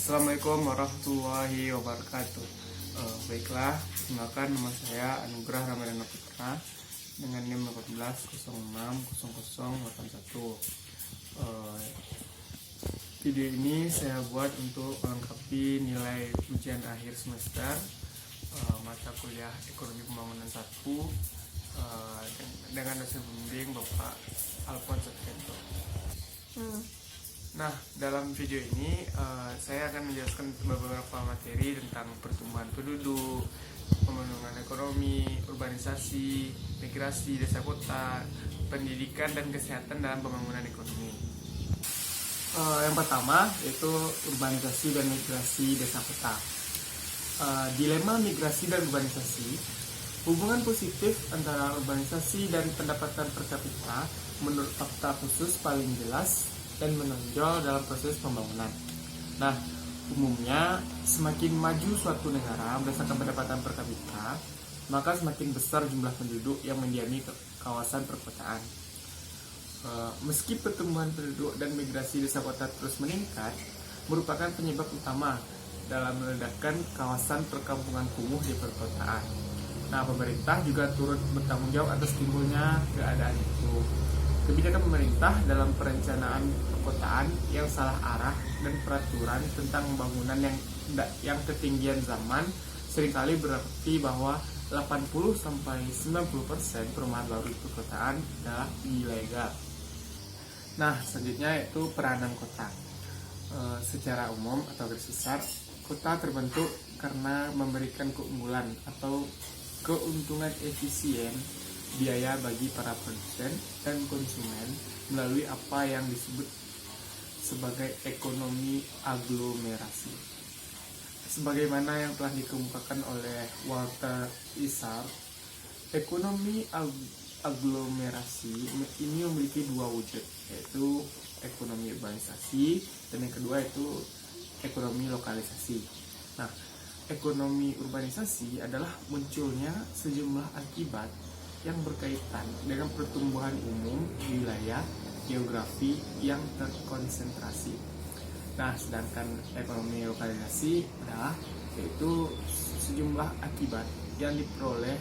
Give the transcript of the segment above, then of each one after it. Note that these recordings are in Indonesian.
Assalamualaikum warahmatullahi wabarakatuh. Baiklah, perkenalkan nama saya Anugrah Ramadhana Putra dengan NIM 18060081. Video ini saya buat untuk melengkapi nilai ujian akhir semester mata kuliah Ekonomi Pembangunan 1 dengan dosen pembimbing Bapak Alphonse Kento. Nah, dalam video ini saya akan menjelaskan beberapa materi tentang pertumbuhan penduduk, pembangunan ekonomi, urbanisasi, migrasi desa kota, pendidikan dan kesehatan dalam pembangunan ekonomi. Yang pertama yaitu urbanisasi dan migrasi desa kota. Dilema migrasi dan urbanisasi. Hubungan positif antara urbanisasi dan pendapatan per kapita menurut fakta khusus paling jelas dan menonjol dalam proses pembangunan. Nah, umumnya semakin maju suatu negara berdasarkan pendapatan per kapita, maka semakin besar jumlah penduduk yang mendiami kawasan perkotaan. Meski pertumbuhan penduduk dan migrasi desa kota terus meningkat, merupakan penyebab utama dalam meledakkan kawasan perkampungan kumuh di perkotaan. Nah, pemerintah juga turut bertanggung jawab atas timbulnya keadaan itu. Kebijakan pemerintah dalam perencanaan perkotaan yang salah arah dan peraturan tentang pembangunan yang ketinggian zaman seringkali berarti bahwa 80-90% perumahan baru di perkotaan adalah ilegal. Nah, selanjutnya yaitu peranan kota. Secara umum atau garis besar, kota terbentuk karena memberikan keunggulan atau keuntungan efisien biaya bagi para produsen dan konsumen melalui apa yang disebut sebagai ekonomi aglomerasi. Sebagaimana yang telah dikemukakan oleh Walter Isard, ekonomi aglomerasi ini memiliki dua wujud, yaitu ekonomi urbanisasi dan yang kedua itu ekonomi lokalisasi. Nah, ekonomi urbanisasi adalah munculnya sejumlah akibat yang berkaitan dengan pertumbuhan umum wilayah geografi yang terkonsentrasi. Nah, sedangkan ekonomi lokalisasi adalah yaitu sejumlah akibat yang diperoleh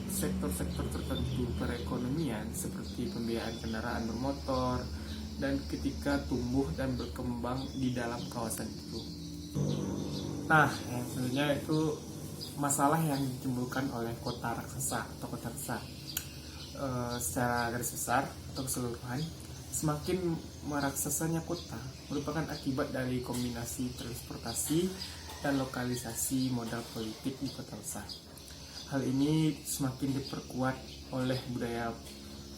sektor-sektor tertentu perekonomian seperti pembiayaan kendaraan bermotor dan ketika tumbuh dan berkembang di dalam kawasan itu. Nah, yang selanjutnya itu masalah yang ditimbulkan oleh kota raksasa atau kota besar. Secara garis besar atau keseluruhan, semakin meraksasanya kota merupakan akibat dari kombinasi transportasi dan lokalisasi modal politik di kota besar. Hal ini semakin diperkuat oleh budaya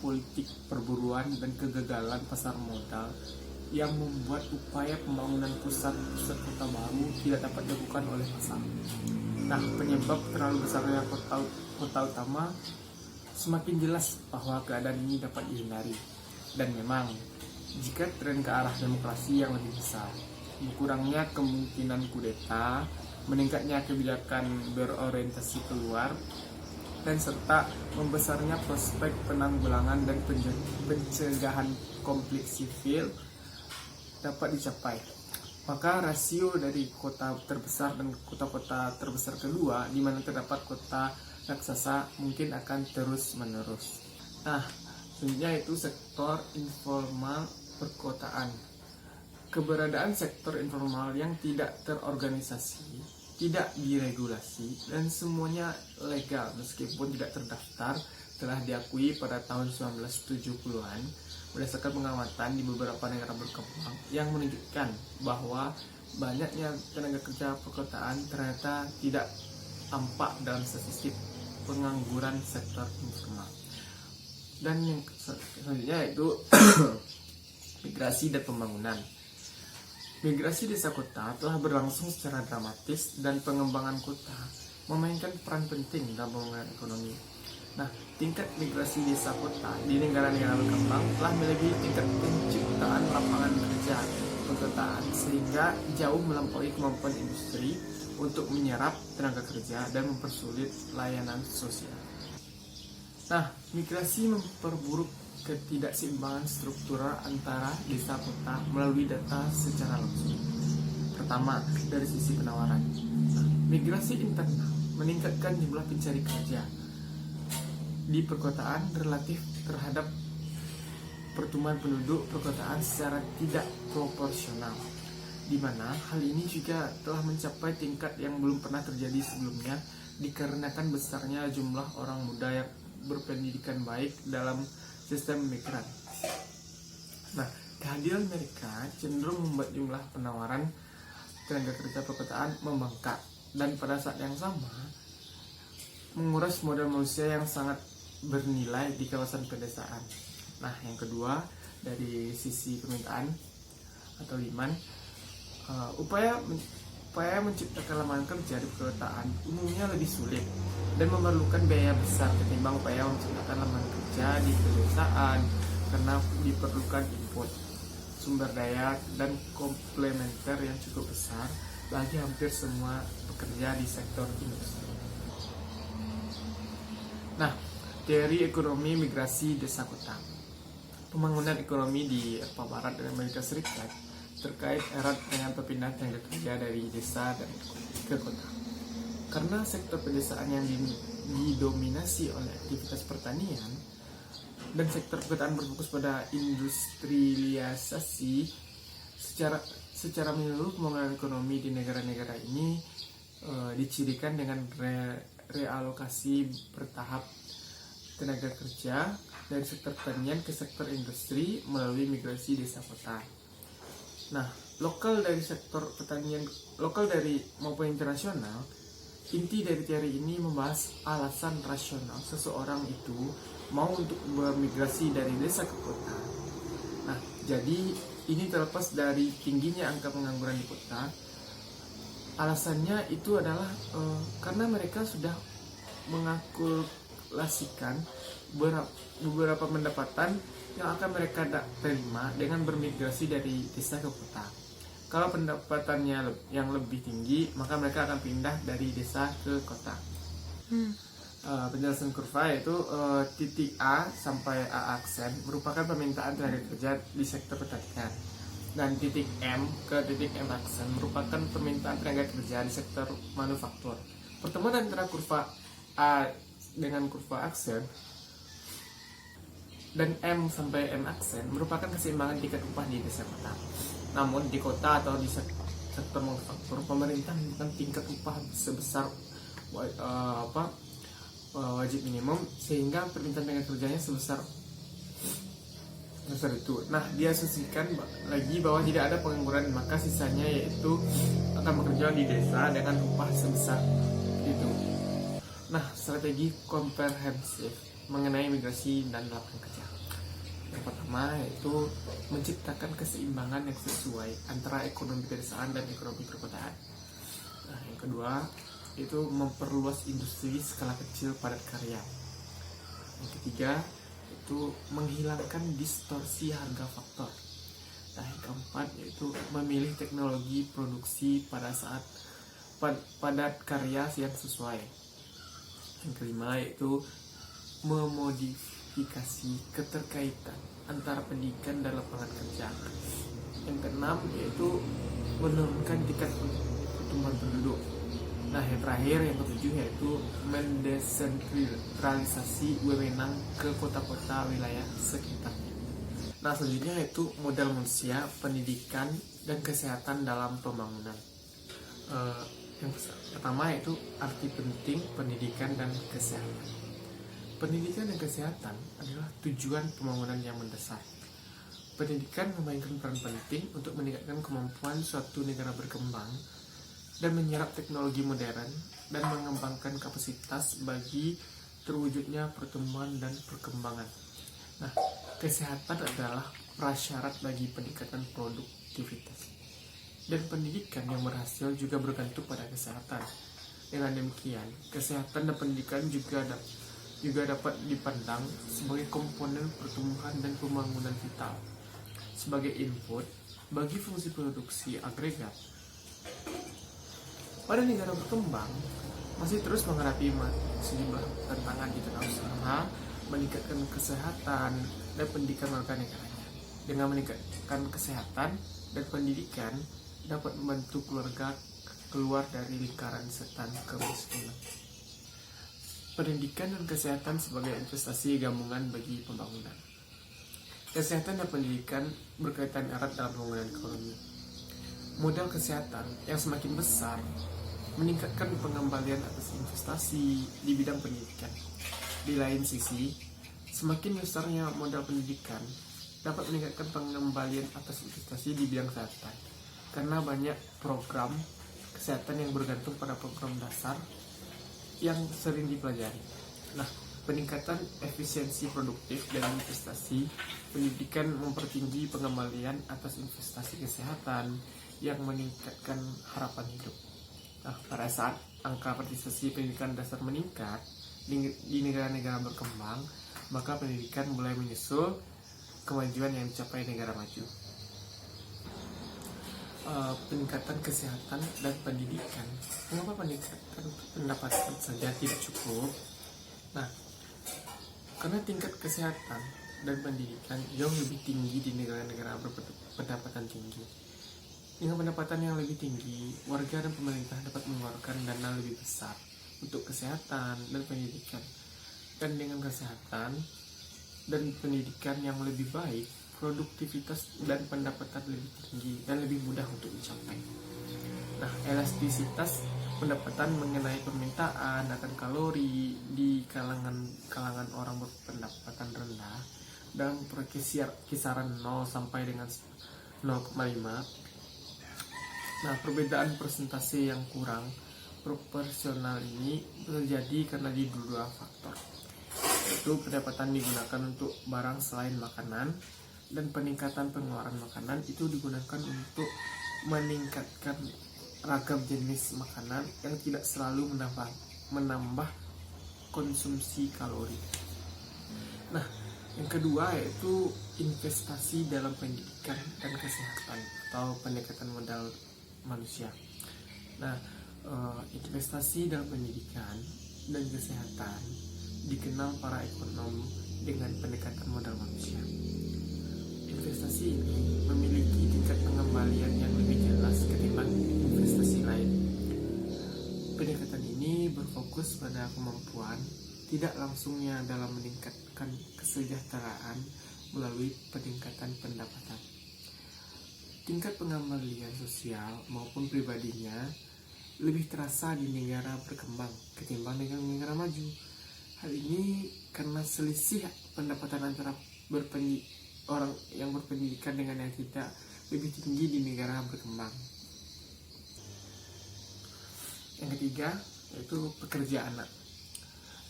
politik perburuan dan kegagalan pasar modal yang membuat upaya pembangunan pusat kota baru tidak dapat dilakukan oleh pasar. Nah, penyebab terlalu besarnya kota utama semakin jelas bahwa keadaan ini dapat dihindari. Dan memang, jika tren ke arah demokrasi yang lebih besar, berkurangnya kemungkinan kudeta, meningkatnya kebijakan berorientasi keluar, dan serta membesarnya prospek penanggulangan dan pencegahan konflik sipil dapat dicapai, maka rasio dari kota terbesar dan kota-kota terbesar kedua di mana terdapat kota raksasa mungkin akan terus menerus. Nah, selanjutnya itu sektor informal perkotaan. Keberadaan sektor informal yang tidak terorganisasi, tidak diregulasi, dan semuanya legal meskipun tidak terdaftar telah diakui pada tahun 1970-an berdasarkan pengamatan di beberapa negara berkembang yang menunjukkan bahwa banyaknya tenaga kerja perkotaan ternyata tidak tampak dalam statistik pengangguran sektor informal. Dan yang selanjutnya yaitu migrasi dan pembangunan. Migrasi desa kota telah berlangsung secara dramatis dan pengembangan kota memainkan peran penting dalam pembangunan ekonomi. Nah, tingkat migrasi desa kota di negara-negara berkembang telah melebihi tingkat penciptaan lapangan kerja perkotaan sehingga jauh melampaui kemampuan industri untuk menyerap tenaga kerja dan mempersulit layanan sosial. Nah, migrasi memperburuk ketidakseimbangan struktural antara desa kota melalui data secara langsung. Pertama, dari sisi penawaran. Migrasi internal meningkatkan jumlah pencari kerja di perkotaan relatif terhadap pertumbuhan penduduk perkotaan secara tidak proporsional, di mana hal ini juga telah mencapai tingkat yang belum pernah terjadi sebelumnya dikarenakan besarnya jumlah orang muda yang berpendidikan baik dalam sistem migran. Nah, kehadiran mereka cenderung membuat jumlah penawaran tenaga kerja perkotaan membengkak dan pada saat yang sama menguras modal manusia yang sangat bernilai di kawasan pedesaan. Nah, yang kedua, dari sisi permintaan atau demand, upaya menciptakan lapangan kerja di perkotaan umumnya lebih sulit dan memerlukan biaya besar ketimbang upaya menciptakan lapangan kerja di pedesaan karena diperlukan input, sumber daya, dan komplementer yang cukup besar bagi hampir semua pekerja di sektor industri. Nah, teori ekonomi migrasi desa kota. Pembangunan ekonomi di Eropa Barat dan Amerika Serikat terkait erat dengan perpindahan tenaga kerja dari desa dan ke kota. Karena sektor pedesaan yang didominasi oleh aktivitas pertanian dan sektor perkotaan berfokus pada industrialisasi, secara menyeluruh pembangunan ekonomi di negara-negara ini dicirikan dengan realokasi bertahap tenaga kerja dari sektor pertanian ke sektor industri melalui migrasi desa kota. Nah, lokal dari sektor pertanian, lokal dari maupun internasional, inti dari teori ini membahas alasan rasional seseorang itu mau untuk bermigrasi dari desa ke kota. Nah, jadi ini terlepas dari tingginya angka pengangguran di kota. Alasannya itu adalah karena mereka sudah mengalkulasikan beberapa pendapatan yang akan mereka terima dengan bermigrasi dari desa ke kota. Kalau pendapatannya yang lebih tinggi, maka mereka akan pindah dari desa ke kota. Penjelasan kurva yaitu titik A sampai A aksen merupakan permintaan tenaga kerja di sektor pertanian, dan titik M ke titik M aksen merupakan permintaan tenaga kerja di sektor manufaktur. Pertemuan antara kurva A dengan kurva aksen dan M sampai M aksen merupakan keseimbangan tingkat upah di desa kota. Namun di kota atau di sektor manufaktur, pemerintah menentukan tingkat upah sebesar wajib minimum sehingga permintaan tenaga kerjanya sebesar itu. Nah, diasumsikan lagi bahwa tidak ada pengangguran, maka sisanya yaitu akan bekerja di desa dengan upah sebesar itu. Nah, strategi komprehensif mengenai migrasi dan lapangan kerja. Yang pertama yaitu menciptakan keseimbangan yang sesuai antara ekonomi pedesaan dan ekonomi perkotaan. Nah, yang kedua itu memperluas industri skala kecil padat karya. Yang ketiga itu menghilangkan distorsi harga faktor. Nah, yang keempat yaitu memilih teknologi produksi pada saat padat karya yang sesuai. Yang kelima yaitu memodifikasi keterkaitan antara pendidikan dan lapangan kerja. Yang keenam yaitu menurunkan tingkat pertumbuhan penduduk. Nah, yang terakhir, yang ketujuh yaitu mendesentralisasi wewenang ke kota-kota wilayah sekitarnya. Nah, selanjutnya yaitu modal manusia, pendidikan, dan kesehatan dalam pembangunan. Yang pertama yaitu arti penting pendidikan dan kesehatan. Pendidikan dan kesehatan adalah tujuan pembangunan yang mendesak. Pendidikan memainkan peran penting untuk meningkatkan kemampuan suatu negara berkembang dan menyerap teknologi modern dan mengembangkan kapasitas bagi terwujudnya pertumbuhan dan perkembangan. Nah, kesehatan adalah prasyarat bagi peningkatan produktivitas. Dan pendidikan yang berhasil juga bergantung pada kesehatan. Dengan demikian, kesehatan dan pendidikan juga dapat dipandang sebagai komponen pertumbuhan dan pembangunan vital, sebagai input bagi fungsi produksi agregat. Pada negara berkembang, masih terus menghadapi sejumlah tantangan di tengah usaha meningkatkan kesehatan dan pendidikan warga negaranya. Dengan meningkatkan kesehatan dan pendidikan, dapat membantu keluarga keluar dari lingkaran setan kemiskinan. Pendidikan dan kesehatan sebagai investasi gabungan bagi pembangunan. Kesehatan dan pendidikan berkaitan erat dalam pembangunan ekonomi. Modal kesehatan yang semakin besar meningkatkan pengembalian atas investasi di bidang pendidikan. Di lain sisi, semakin besarnya modal pendidikan dapat meningkatkan pengembalian atas investasi di bidang kesehatan, karena banyak program kesehatan yang bergantung pada program dasar yang sering dipelajari. Nah, peningkatan efisiensi produktif dan investasi pendidikan mempertinggi pengembalian atas investasi kesehatan yang meningkatkan harapan hidup. Nah, pada saat angka partisipasi pendidikan dasar meningkat di negara-negara berkembang, maka pendidikan mulai menyusul kemajuan yang dicapai negara maju. Peningkatan kesehatan dan pendidikan. Mengapa peningkatan pendapatan saja tidak cukup? Nah, karena tingkat kesehatan dan pendidikan jauh lebih tinggi di negara-negara berpendapatan tinggi. Dengan pendapatan yang lebih tinggi, warga dan pemerintah dapat mengeluarkan dana lebih besar untuk kesehatan dan pendidikan. Dan dengan kesehatan dan pendidikan yang lebih baik, produktivitas dan pendapatan lebih tinggi dan lebih mudah untuk dicapai. Nah, elastisitas pendapatan mengenai permintaan akan kalori di kalangan orang berpendapatan rendah dalam kisaran 0 sampai dengan 0,5. Nah, perbedaan persentase yang kurang proporsional ini terjadi karena di dua faktor, yaitu pendapatan digunakan untuk barang selain makanan, dan peningkatan pengeluaran makanan itu digunakan untuk meningkatkan ragam jenis makanan yang tidak selalu menambah konsumsi kalori. Nah, yang kedua yaitu investasi dalam pendidikan dan kesehatan atau pendekatan modal manusia. Nah, investasi dalam pendidikan dan kesehatan dikenal para ekonom dengan pendekatan modal manusia. Investasi ini memiliki tingkat pengembalian yang lebih jelas ketimbang investasi lain. Pendekatan ini berfokus pada kemampuan tidak langsungnya dalam meningkatkan kesejahteraan melalui peningkatan pendapatan. Tingkat pengembalian sosial maupun pribadinya lebih terasa di negara berkembang ketimbang dengan negara maju. Hal ini karena selisih pendapatan antara orang yang berpendidikan dengan yang tidak lebih tinggi di negara berkembang. Yang ketiga yaitu pekerja anak.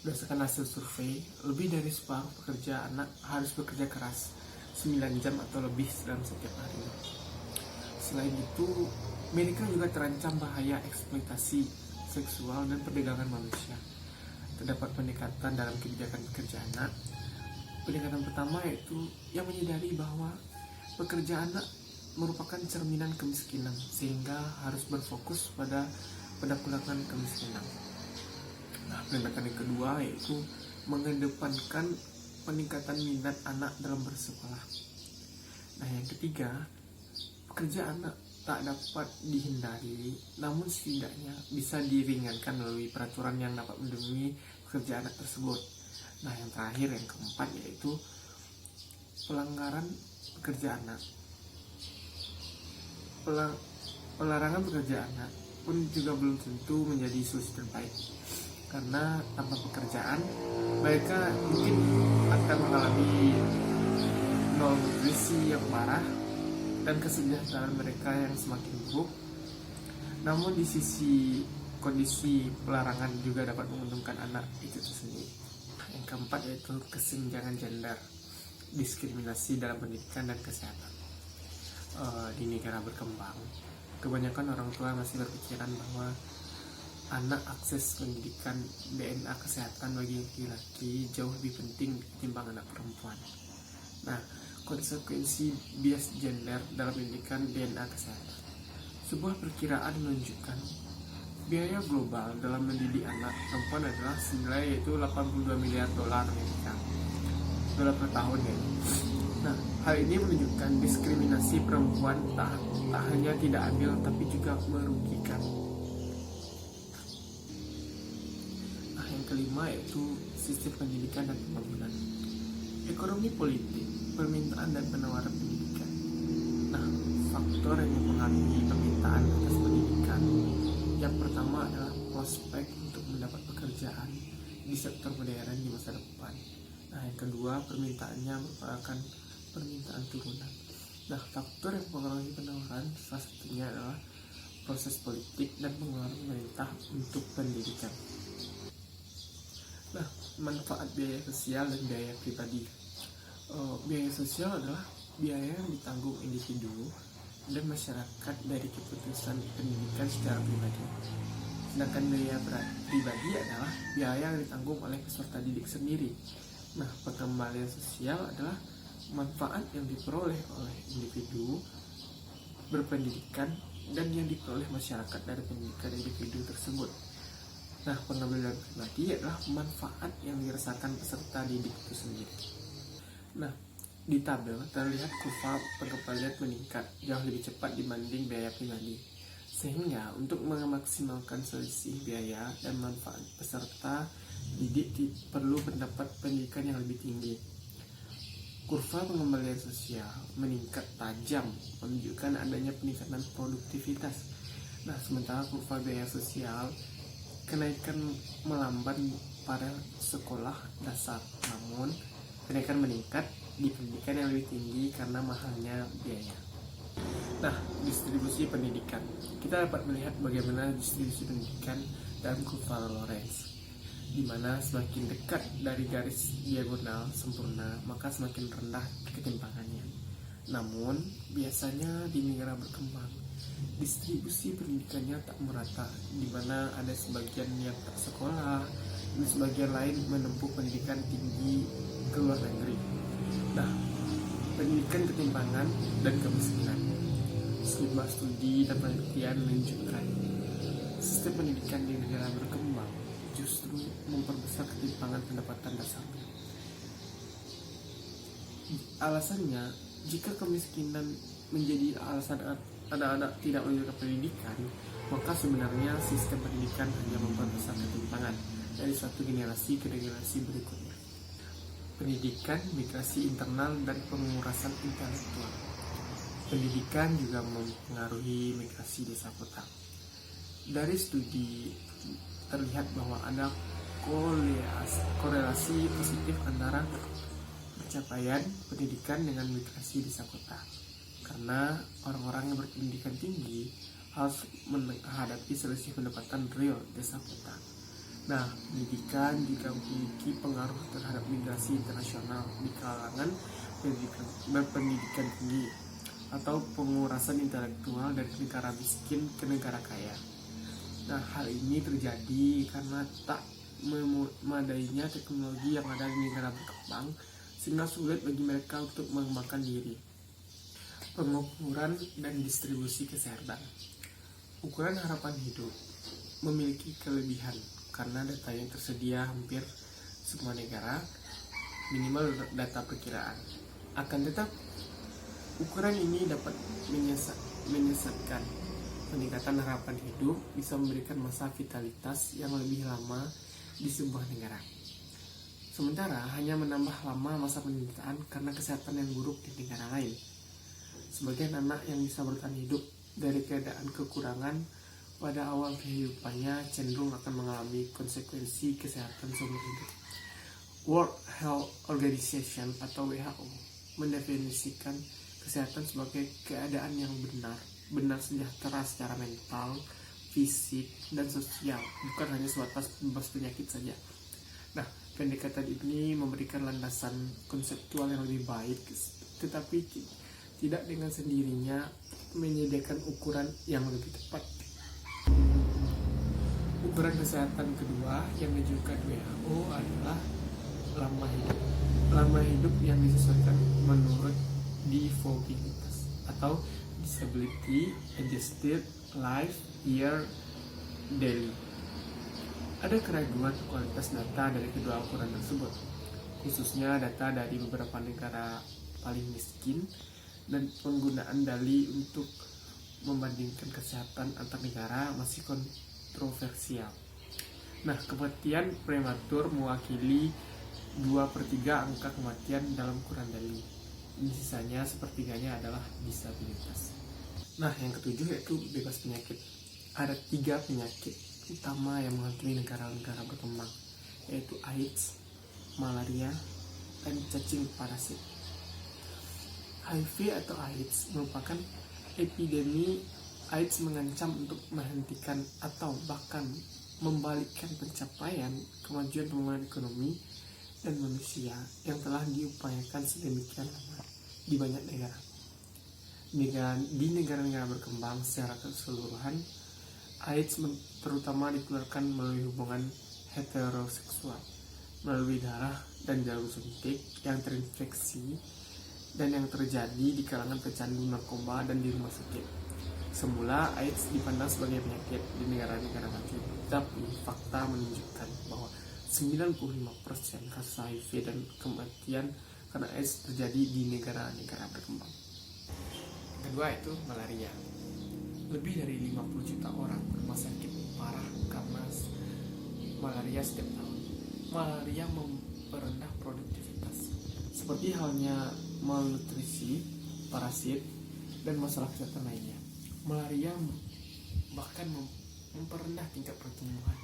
Berdasarkan hasil survei, lebih dari separuh pekerja anak harus bekerja keras 9 jam atau lebih dalam setiap hari. Selain itu, mereka juga terancam bahaya eksploitasi seksual dan perdagangan manusia. Terdapat pendekatan dalam kebijakan pekerja anak. Pendekatan pertama yaitu yang menyadari bahwa pekerja anak merupakan cerminan kemiskinan, sehingga harus berfokus pada penanggulangan kemiskinan. Nah, pendekatan yang kedua yaitu mengedepankan peningkatan minat anak dalam bersekolah. Nah, yang ketiga, pekerja anak tak dapat dihindari, namun setidaknya bisa diringankan melalui peraturan yang dapat melindungi pekerja anak tersebut. Nah, yang terakhir, yang keempat, yaitu pelanggaran pekerja anak. Pelarangan pekerja anak pun juga belum tentu menjadi solusi terbaik, karena tanpa pekerjaan mereka mungkin akan mengalami malnutrisi yang parah dan kesejahteraan mereka yang semakin buruk. Namun di sisi kondisi pelarangan juga dapat menguntungkan anak itu sendiri. Yang keempat yaitu kesenjangan gender, diskriminasi dalam pendidikan dan kesehatan. Di negara berkembang, kebanyakan orang tua masih berpikiran bahwa anak akses pendidikan DNA kesehatan bagi laki-laki jauh lebih penting ketimbang anak perempuan. Nah, konsekuensi bias gender dalam pendidikan DNA kesehatan. Sebuah perkiraan menunjukkan biaya global dalam mendidik anak perempuan adalah senilai yaitu $82 miliar Amerika per tahun ya. Nah, hal ini menunjukkan diskriminasi perempuan tak hanya tidak adil tapi juga merugikan. Nah, yang kelima yaitu sistem pendidikan dan pembangunan. Ekonomi politik, permintaan dan penawaran pendidikan. Nah, faktor yang mempengaruhi permintaan atas pendidikan. Yang pertama adalah prospek untuk mendapat pekerjaan di sektor modern di masa depan. Nah, yang kedua, permintaannya merupakan permintaan turunan. Nah, faktor yang mempengaruhi penawaran salah satunya adalah proses politik dan pengaruh pemerintah untuk pendidikan. Nah, manfaat biaya sosial dan biaya pribadi. Biaya sosial adalah biaya yang ditanggung individu dan masyarakat dari keputusan pendidikan secara pribadi. Sedangkan biaya pribadi adalah biaya yang ditanggung oleh peserta didik sendiri. Nah, pengembalian sosial adalah manfaat yang diperoleh oleh individu berpendidikan dan yang diperoleh masyarakat dari pendidikan individu tersebut. Nah, pengembalian pribadi adalah manfaat yang dirasakan peserta didik itu sendiri. Nah, di tabel terlihat kurva pengembalian meningkat jauh lebih cepat dibanding biaya pribadi. Sehingga untuk memaksimalkan selisih biaya dan manfaat peserta didik perlu mendapat pendidikan yang lebih tinggi. Kurva pengembalian sosial meningkat tajam menunjukkan adanya peningkatan produktivitas. Nah, sementara kurva biaya sosial kenaikan melambat pada sekolah dasar, namun kenaikan meningkat di pendidikan yang lebih tinggi karena mahalnya biaya. Nah, distribusi pendidikan. Kita dapat melihat bagaimana distribusi pendidikan dalam kurva Lorenz, di mana semakin dekat dari garis diagonal sempurna, maka semakin rendah ketimpangannya. Namun, biasanya di negara berkembang, distribusi pendidikannya tak merata, di mana ada sebagian yang tak sekolah, dan sebagian lain menempuh pendidikan tinggi ke luar negeri. Nah, pendidikan ketimpangan dan kemiskinan. Sejumlah studi dan penelitian menunjukkan sistem pendidikan di negara berkembang justru memperbesar ketimpangan pendapatan dasarnya. Alasannya, jika kemiskinan menjadi alasan anak-anak tidak menerima pendidikan, maka sebenarnya sistem pendidikan hanya memperbesar ketimpangan dari suatu generasi ke generasi berikutnya. Pendidikan, migrasi internal, dan pengurasan intelektual. Pendidikan juga mempengaruhi migrasi desa kota. Dari studi terlihat bahwa ada korelasi positif antara pencapaian pendidikan dengan migrasi desa kota. Karena orang-orang yang berpendidikan tinggi harus menghadapi selisih pendapatan real desa kota. Nah, pendidikan juga memiliki pengaruh terhadap migrasi internasional di kalangan berpendidikan tinggi atau pengurasan intelektual dari negara miskin ke negara kaya. Nah, hal ini terjadi karena tak memadainya teknologi yang ada di negara berkembang, sehingga sulit bagi mereka untuk mengembangkan diri. Pengukuran dan distribusi kesehatan. Ukuran harapan hidup memiliki kelebihan karena data yang tersedia hampir semua negara, minimal data perkiraan. Akan tetapi, ukuran ini dapat menyesatkan. Peningkatan harapan hidup bisa memberikan masa vitalitas yang lebih lama di sebuah negara. Sementara hanya menambah lama masa penderitaan karena kesehatan yang buruk di negara lain. Sebagian anak yang bisa bertahan hidup dari keadaan kekurangan pada awal kehidupannya cenderung akan mengalami konsekuensi kesehatan seumur hidup. World Health Organization atau WHO mendefinisikan kesehatan sebagai keadaan yang benar sejahtera secara mental, fisik, dan sosial, bukan hanya sebatas bebas penyakit saja. Nah, pendekatan ini memberikan landasan konseptual yang lebih baik, tetapi tidak dengan sendirinya menyediakan ukuran yang lebih tepat. Ukuran kesehatan kedua yang diajukan WHO adalah lama hidup. Lama hidup yang disesuaikan menurut disabilitas atau Disability Adjusted Life Year Daily. Ada keraguan kualitas data dari kedua ukuran tersebut, khususnya data dari beberapa negara paling miskin, dan penggunaan dalih untuk membandingkan kesehatan antar negara masih kontroversial. Nah, kematian prematur mewakili 2/3 angka kematian dalam ukuran dalih. Sisanya sepertiganya adalah disabilitas. Nah, yang ketujuh yaitu bebas penyakit. Ada 3 penyakit utama yang menghantui negara-negara berkembang, yaitu AIDS, malaria, dan cacing parasit. HIV atau AIDS merupakan epidemi. AIDS mengancam untuk menghentikan atau bahkan membalikkan pencapaian kemajuan pembangunan ekonomi dan manusia yang telah diupayakan sedemikian lama di banyak negara. Di negara-negara berkembang secara keseluruhan, AIDS terutama ditularkan melalui hubungan heteroseksual, melalui darah dan jarum suntik yang terinfeksi, dan yang terjadi di kalangan pecandu narkoba dan di rumah sakit. Semula AIDS dipandang sebagai penyakit di negara-negara maju, tapi fakta menunjukkan bahwa 95% kasus HIV dan kematian karena AIDS terjadi di negara-negara berkembang. Kedua itu malaria. Lebih dari 50 juta orang berumah sakit parah karena malaria setiap tahun. Malaria memperendah produktivitas, seperti halnya malnutrisi, parasit, dan masalah kesehatan lainnya. Malaria bahkan memperendah tingkat pertumbuhan.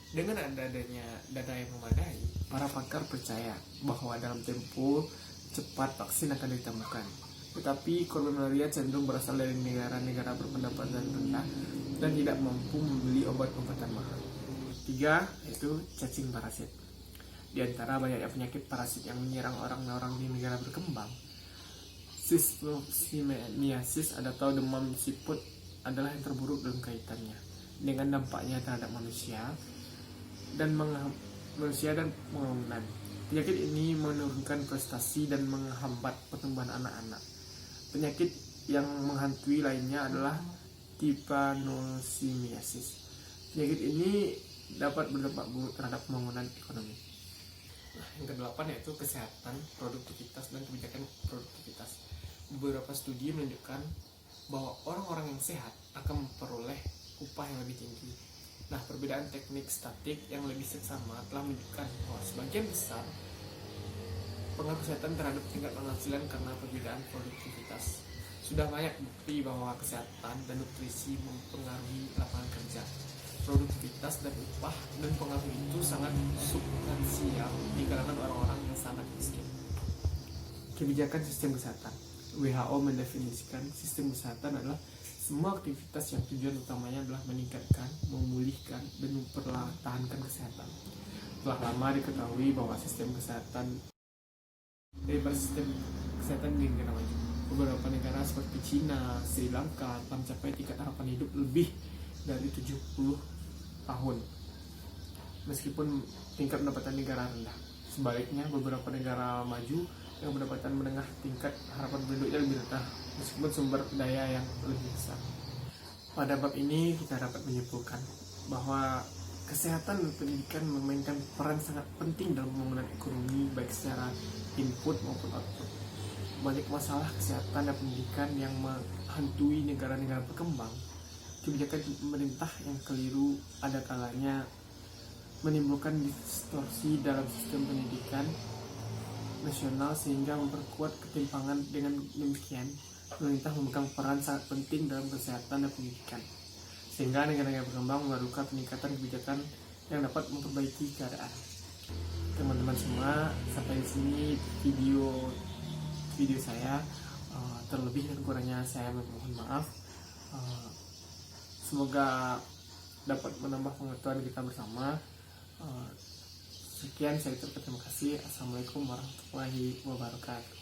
Dengan adanya dana yang memadai, para pakar percaya bahwa dalam tempo cepat vaksin akan ditemukan. Tetapi korban malaria cenderung berasal dari negara-negara berpendapatan rendah dan tidak mampu membeli obat-obatan mahal. 3. Yaitu cacing parasit. Di antara banyaknya penyakit parasit yang menyerang orang-orang di negara berkembang, Schistosomiasis atau demam siput adalah yang terburuk dalam kaitannya dengan dampaknya terhadap manusia dan pembangunan. Penyakit ini menurunkan prestasi dan menghambat pertumbuhan anak-anak. Penyakit yang menghantui lainnya adalah trypanosemiasis. Penyakit ini dapat berdampak buruk terhadap pembangunan ekonomi. Nah, yang kedelapan yaitu kesehatan, produktivitas, dan kebijakan produktivitas. Beberapa studi menunjukkan bahwa orang-orang yang sehat akan memperoleh upah yang lebih tinggi. Nah, perbedaan teknik statik yang lebih seksama telah menunjukkan bahwa sebagian besar pengaruh kesehatan terhadap tingkat penghasilan karena perbedaan produktivitas. Sudah banyak bukti bahwa kesehatan dan nutrisi mempengaruhi lapangan kerja, produktivitas, dan upah, dan pengaruh itu sangat substansial di kalangan orang-orang yang sangat miskin. Kebijakan sistem kesehatan. WHO mendefinisikan sistem kesehatan adalah semua aktivitas yang tujuan utamanya adalah meningkatkan, memulihkan, dan mempertahankan kesehatan. Telah lama diketahui bahwa sistem kesehatan di negara maju. Beberapa negara seperti Cina, Sri Lanka telah mencapai tingkat harapan hidup lebih dari 70 tahun, meskipun tingkat pendapatan negara rendah. Sebaliknya, beberapa negara maju yang pendapatan menengah tingkat harapan penduduknya lebih rendah, meskipun sumber daya yang lebih besar. Pada bab ini kita dapat menyimpulkan bahwa kesehatan dan pendidikan memainkan peran sangat penting dalam pembangunan ekonomi, baik secara input maupun output. Banyak masalah kesehatan dan pendidikan yang menghantui negara-negara berkembang. Kebijakan pemerintah yang keliru ada kalanya menimbulkan distorsi dalam sistem pendidikan nasional sehingga memperkuat ketimpangan. Dengan demikian, pemerintah memegang peran sangat penting dalam kesehatan dan pendidikan, sehingga negara-negara berkembang memerlukan peningkatan kebijakan yang dapat memperbaiki keadaan. Teman-teman semua, sampai di sini video saya. Terlebih dan kurangnya saya mohon maaf. Semoga dapat menambah pengetahuan kita bersama. Sekian, saya ucapkan terima kasih. Assalamualaikum warahmatullahi wabarakatuh.